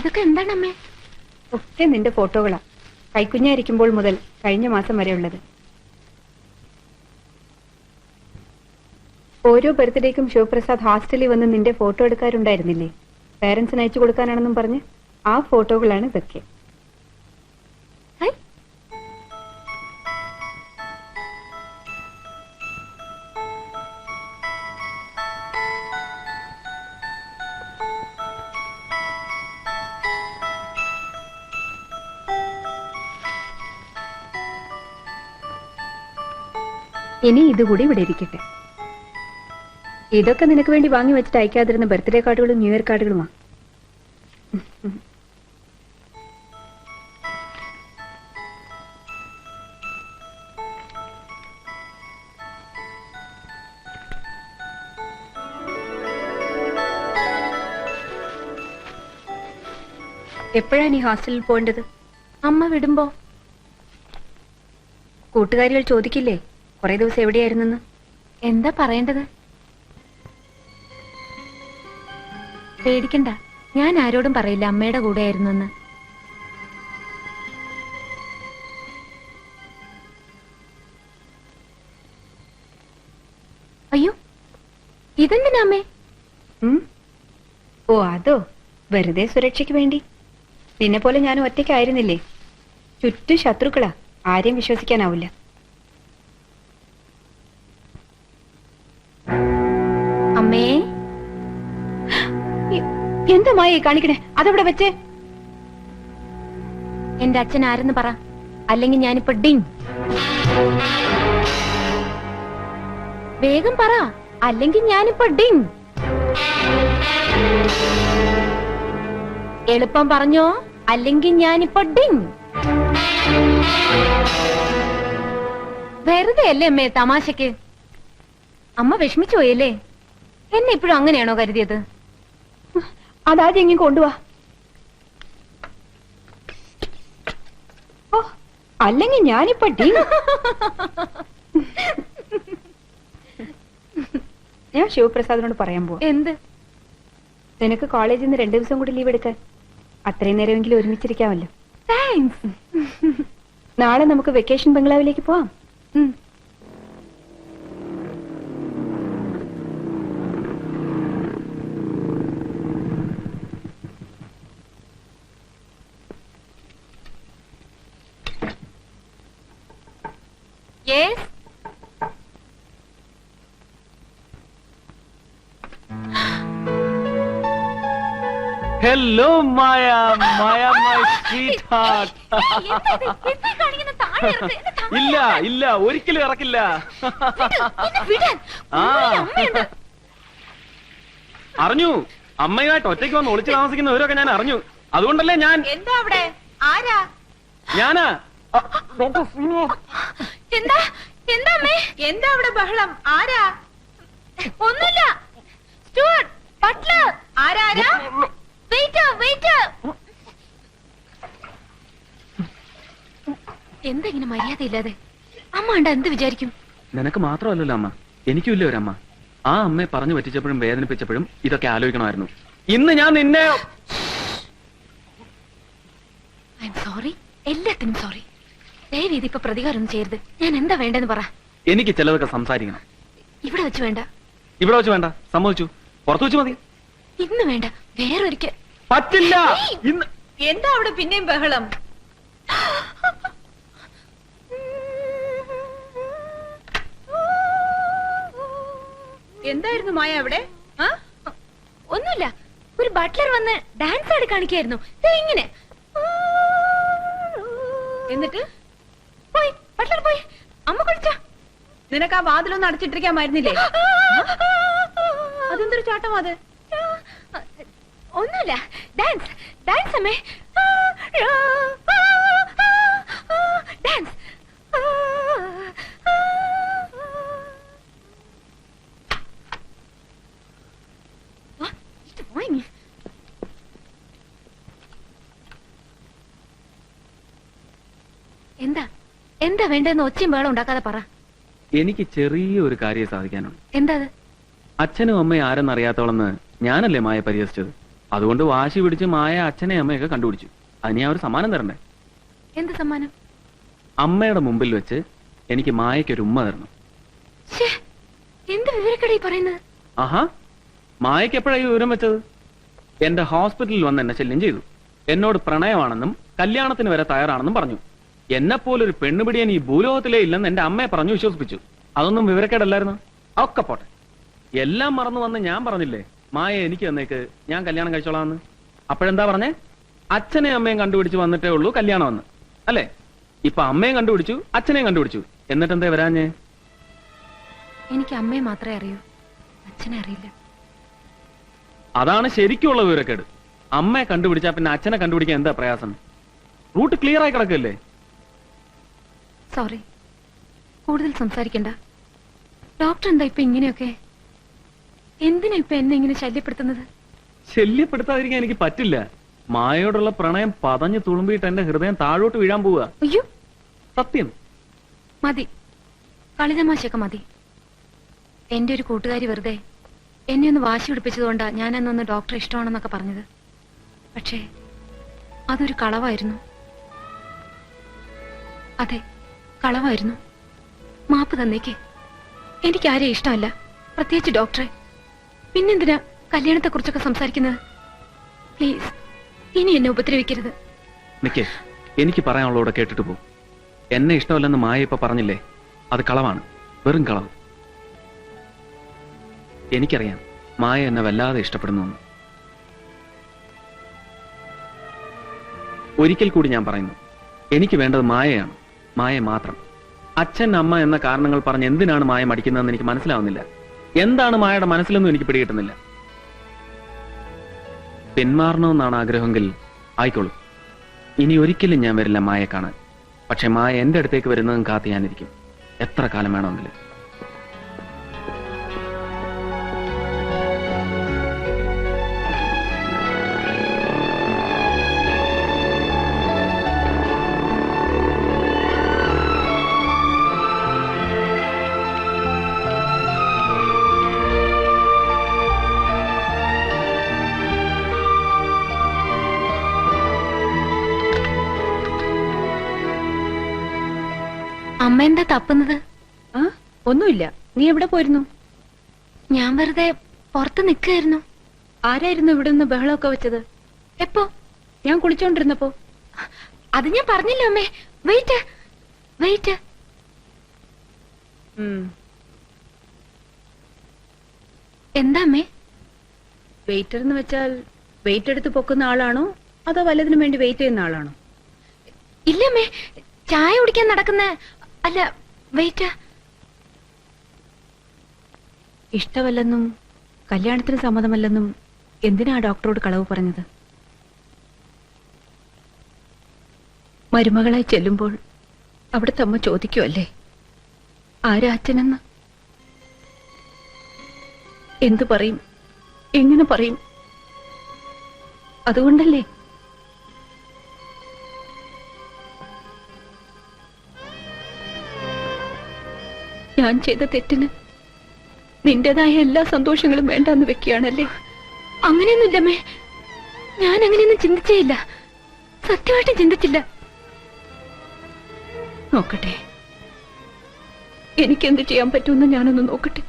ഇതൊക്കെ എന്താണ് അമ്മേ? ഒക്കെ നിന്റെ ഫോട്ടോകളാ, കൈക്കുഞ്ഞായിരിക്കുമ്പോൾ മുതൽ കഴിഞ്ഞ മാസം വരെ ഉള്ളത്. ഓരോ ബർത്ത്ഡേക്കും ശിവപ്രസാദ് ഹോസ്റ്റലിൽ വന്ന് നിന്റെ ഫോട്ടോ എടുക്കാറുണ്ടായിരുന്നില്ലേ? പേരൻസിന് അയച്ചു കൊടുക്കാനാണെന്നും പറഞ്ഞ് ആ ഫോട്ടോകളാണ് ഇതൊക്കെ. ഇനി ഇതുകൂടി ഇവിടെ ഇരിക്കട്ടെ. ഇതൊക്കെ നിനക്ക് വേണ്ടി വാങ്ങി വെച്ചിട്ട് അയക്കാതിരുന്ന ബർത്ത്ഡേ കാർഡുകളും ന്യൂ ഇയർ കാർഡുകളുമാ. എപ്പോഴാ നീ ഹോസ്റ്റലിൽ പോകേണ്ടത്? അമ്മ വിടുമ്പോ. കൂട്ടുകാരികൾ ചോദിക്കില്ലേ കുറെ ദിവസം എവിടെയായിരുന്നെന്ന്? എന്താ പറയേണ്ടത്? പേടിക്കണ്ട, ഞാൻ ആരോടും പറയില്ല അമ്മയുടെ കൂടെ ആയിരുന്നെന്ന്. അയ്യോ, ഇതെന്തിനാ അമ്മേ? ഓ അതോ, വെറുതെ സുരക്ഷയ്ക്ക് വേണ്ടി. നിന്നെ പോലെ ഞാനും ഒറ്റയ്ക്കായിരുന്നില്ലേ. ചുറ്റും ശത്രുക്കളാ, ആരെയും വിശ്വസിക്കാനാവില്ല. അമ്മേ, എന്താ മായ കാണിക്കണേ? അതവിടെ വെച്ചേ. എന്റെ അച്ഛൻ ആരെന്ന് പറ, അല്ലെങ്കിൽ ഞാനിപ്പോ ഡിങ്. വേഗം പറ, അല്ലെങ്കിൽ ഞാനിപ്പോ ഡിങ്. എളുപ്പം പറഞ്ഞോ, അല്ലെങ്കിൽ ഞാനിപ്പോ ഡിങ്. വെറുതെ അല്ലേ അമ്മേ തമാശക്ക്? അമ്മ വിഷമിച്ചു പോയല്ലേ? എന്നെ ഇപ്പോഴും അങ്ങനെയാണോ കരുതിയത്? അതാദ്യം ഇങ്ങനെ കൊണ്ടുവാ. ഓ, അല്ലെങ്കിൽ ഞാനിപ്പോ ഡിങ്. ഞാൻ ശിവപ്രസാദിനോട് പറയാൻ പോവാ. എന്ത്? നിനക്ക് കോളേജിൽ നിന്ന് 2 ദിവസം കൂടി ലീവ് എടുക്കാൻ. അത്രയും നേരമെങ്കിലും ഒരുമിച്ചിരിക്കാമല്ലോ. താങ്ക്സ്. നാളെ നമുക്ക് വെക്കേഷൻ ബംഗ്ലാവിലേക്ക് പോവാം. Yes. Hello Maya, Maya my sweet heart. ഇല്ല ഇല്ല, ഒരിക്കലും ഇറക്കില്ല. അറിഞ്ഞു, അമ്മയുമായിട്ട് ഒറ്റയ്ക്ക് വന്ന് ഒളിച്ചു താമസിക്കുന്നവരൊക്കെ ഞാൻ അറിഞ്ഞു. അതുകൊണ്ടല്ലേ ഞാൻ. എന്താ അവിടെ? ആരാ? ഞാനാ. എന്താ എന്താ അമ്മേ? എന്താ അവിടെ ബഹളം? ആരാ? ഒന്നുമില്ല. Stuart, butler. ആരാ? Waiter, waiter. എന്താ ഇങ്ങനെ മര്യാദ ഇല്ലാതെ? അമ്മ കണ്ട എന്ത് വിചാരിക്കും? നിനക്ക് മാത്രമല്ലല്ലോ അമ്മ, എനിക്കും ഇല്ലേ ഒരമ്മ. ആ അമ്മയെ പറഞ്ഞു പറ്റിച്ചപ്പോഴും വേദനിപ്പിച്ചപ്പോഴും ഇതൊക്കെ ആലോചിക്കണമായിരുന്നു. ഇന്ന് ഞാൻ നിന്നെ. ഐ എം സോറി, എല്ലാത്തിനും സോറി. ദയവ് ഇതിപ്പോ പ്രതികാരം ചെയ്യരുത്. ഞാൻ എന്താ വേണ്ടെന്ന് പറ. എനിക്ക് ചിലതൊക്കെ സംസാരിക്കണം. ഇവിടെ വെച്ച് വേണ്ട. ഇവിടെ വെച്ച് വേണ്ട, സമ്മതിച്ചു. പുറത്തു വെച്ച് മതി. ഇന്ന് വേണ്ട, വേറൊരിക്കൽ. പറ്റില്ല. ഇന്ന്. എന്താ അവിടെ പിന്നെയും ബഹളം? എന്തായിരുന്നു മായ അവിടെ? ഒന്നുമില്ല, ഒരു ബട്ട്ലർ വന്ന് ഡാൻസ് ആടി കാണിക്കായിരുന്നു. ഇങ്ങനെ എന്നിട്ട് പോയി, ബട്ട്ലർ പോയി. അമ്മ കുളിച്ച. നിനക്ക് ആ വാതിലൊന്നും അടച്ചിട്ടിരിക്കാമായിരുന്നില്ലേ? അതെന്തൊരു ചാട്ടം അത്? ഒന്നുമില്ല, ഡാൻസ് ഡാൻസ് അമ്മേ, ഡാൻസ്. എന്താ എന്താ വേണ്ടെന്ന് ഒച്ചയും വേളം ഉണ്ടാക്കാതെ പറ. എനിക്ക് ചെറിയൊരു കാര്യം സാധിക്കാനുണ്ട്. എന്താ അത്? അച്ഛനും അമ്മയും ആരെന്നറിയാത്തോളെന്ന് ഞാനല്ലേ മായ പരിഹസിച്ചത്. അതുകൊണ്ട് വാശി പിടിച്ച് മായ അച്ഛനെ അമ്മയൊക്കെ കണ്ടുപിടിച്ചു. അതിന് ഞാൻ ഒരു സമ്മാനം തരണ്ടേ? എന്ത് സമ്മാനം? അമ്മയുടെ മുമ്പിൽ വെച്ച് എനിക്ക് മായയ്ക്കൊരു ഉമ്മ തരണം. ശ്ശേ, എന്ത് വിവരക്കട ഈ പറയുന്നത്? ആഹാ, മായയ്ക്ക് എപ്പോഴാണ് ഈ വിവരം വെച്ചത്? എന്റെ ഹോസ്പിറ്റലിൽ വന്ന് എന്നെ ശല്യം ചെയ്തു. എന്നോട് പ്രണയമാണെന്നും കല്യാണത്തിന് വരെ തയ്യാറാണെന്നും പറഞ്ഞു. എന്നെപ്പോലൊരു പെണ്ണുപിടിയാൻ ഈ ഭൂലോകത്തിലേ ഇല്ലെന്ന് എന്റെ അമ്മയെ പറഞ്ഞു വിശ്വസിപ്പിച്ചു. അതൊന്നും വിവരക്കേടല്ലായിരുന്നു. ഒക്കെ പോട്ടെ, എല്ലാം മറന്നു വന്ന് ഞാൻ പറഞ്ഞില്ലേ മായ എനിക്ക് തന്നേക്ക്, ഞാൻ കല്യാണം കഴിച്ചോളാമെന്ന്. അപ്പോഴെന്താ പറഞ്ഞേ? അച്ഛനെയും അമ്മയും കണ്ടുപിടിച്ച് വന്നിട്ടേ ഉള്ളൂ കല്യാണം എന്ന് അല്ലേ? ഇപ്പൊ അമ്മയും കണ്ടുപിടിച്ചു, അച്ഛനെയും കണ്ടുപിടിച്ചു. എന്നിട്ടെന്തേ വരാഞ്ഞേ? എനിക്ക് അമ്മയെ മാത്രമേ അറിയൂ, അച്ഛനെ അറിയില്ല. അതാണ് ശരിക്കുള്ള വിവരക്കേട്. അമ്മയെ കണ്ടുപിടിച്ചാ പിന്നെ അച്ഛനെ കണ്ടുപിടിക്കാൻ എന്താ പ്രയാസം? റൂട്ട് ക്ലിയർ ആയി കിടക്കല്ലേ? സോറി, കൂടുതൽ സംസാരിക്കണ്ട. ഡോക്ടർ എന്താ ഇപ്പൊ ഇങ്ങനെയൊക്കെ? എന്തിനാ ഇപ്പൊ എന്നെ ഇങ്ങനെ ശല്യപ്പെടുത്തുന്നത്? ശല്യപ്പെടുത്താതിരിക്കാൻ എനിക്ക് പറ്റില്ല. മായയോടുള്ള പ്രണയം പതഞ്ഞു തുളുമ്പിയിട്ട് എന്റെ ഹൃദയം താഴോട്ട് വീഴാൻ പോവുക. അയ്യോ, സത്യം. മതി, കളിതമാശയൊക്കെ മതി. എന്റെ ഒരു കൂട്ടുകാരി വെറുതെ എന്നെ ഒന്ന് വാശി പിടിപ്പിച്ചതുകൊണ്ടാ ഞാൻ അന്നൊന്ന് ഡോക്ടറെ ഇഷ്ടമാണെന്നൊക്കെ പറഞ്ഞത്. പക്ഷേ അതൊരു കളവായിരുന്നു. അതെ, കളവായിരുന്നു. മാപ്പ് തന്നേക്ക്. എനിക്കാരെയും ഇഷ്ടമല്ല, പ്രത്യേകിച്ച് ഡോക്ടറെ. പിന്നെന്തിനാ കല്യാണത്തെ കുറിച്ചൊക്കെ സംസാരിക്കുന്നത്? പ്ലീസ്, ഇനി എന്നെ ഉപദ്രവിക്കരുത്. നിക്കേ, എനിക്ക് പറയാനുള്ളൂടെ കേട്ടിട്ട് പോ. എന്നെ ഇഷ്ടമല്ലെന്ന് മായ ഇപ്പൊ പറഞ്ഞില്ലേ, അത് കളവാണ്, വെറും കളവ്. എനിക്കറിയാം മായ എന്നെ വല്ലാതെ ഇഷ്ടപ്പെടുന്നു. ഒരിക്കൽ കൂടി ഞാൻ പറയുന്നു, എനിക്ക് വേണ്ടത് മായയാണ്, മായ മാത്രം. അച്ഛൻ അമ്മ എന്ന കാരണങ്ങൾ പറഞ്ഞ് എന്തിനാണ് മായ മടിക്കുന്നതെന്ന് എനിക്ക് മനസ്സിലാവുന്നില്ല. എന്താണ് മായയുടെ മനസ്സിലൊന്നും എനിക്ക് പിടികിട്ടുന്നില്ല. പിന്മാറണമെന്നാണ് ആഗ്രഹമെങ്കിൽ ആയിക്കോളൂ. ഇനി ഒരിക്കലും ഞാൻ വരില്ല മായെ കാണാൻ. പക്ഷെ മായ എന്റെ അടുത്തേക്ക് വരുന്നതും കാത്ത് ഞാനിരിക്കും, എത്ര കാലം വേണമെങ്കിലും. അമ്മ എന്താ തപ്പുന്നത്? ആ, ഒന്നുമില്ല. നീ എവിടെ പോയിരുന്നു? ഞാൻ വെറുതെ പുറത്ത് നിൽക്കായിരുന്നു. ആരായിരുന്നു ഇവിടെ നിന്ന് ബഹളമൊക്കെ വെച്ചത്? എപ്പോ? ഞാൻ കുളിച്ചോണ്ടിരുന്നപ്പോ. അത് ഞാൻ പറഞ്ഞില്ല അമ്മേ. Wait wait. എന്താ അമ്മേ? വെയിറ്റർ എന്ന് വെച്ചാൽ വെയിറ്റ് എടുത്ത് പൊക്കുന്ന ആളാണോ അതോ വല്ലതിനും വേണ്ടി വെയിറ്റ് ചെയ്യുന്ന ആളാണോ? ഇല്ല അമ്മേ, ചായ കുടിക്കാൻ നടക്കുന്ന അല്ല, വെയിറ്റ്. ഇഷ്ടമല്ലെന്നും കല്യാണത്തിന് സമ്മതമല്ലെന്നും എന്തിനാ ഡോക്ടറോട് കളവ് പറഞ്ഞത്? മരുമകളായി ചെല്ലുമ്പോൾ അവിടുത്തെ അമ്മ ചോദിക്കുമല്ലേ ആരാ അച്ഛനെന്ന്? എന്തു പറയും, എങ്ങനെ പറയും? അതുകൊണ്ടല്ലേ ഞാൻ ചെയ്ത തെറ്റിന് നിന്റേതായ എല്ലാ സന്തോഷങ്ങളും വേണ്ടെന്ന് വെക്കുകയാണല്ലേ? അങ്ങനെയൊന്നുമില്ലമ്മേ, ഞാൻ അങ്ങനെയൊന്നും ചിന്തിച്ചേയില്ല, സത്യമായിട്ടും ചിന്തിച്ചില്ല. നോക്കട്ടെ, എനിക്കെന്ത് ചെയ്യാൻ പറ്റുമെന്ന് ഞാനൊന്ന് നോക്കട്ടെ.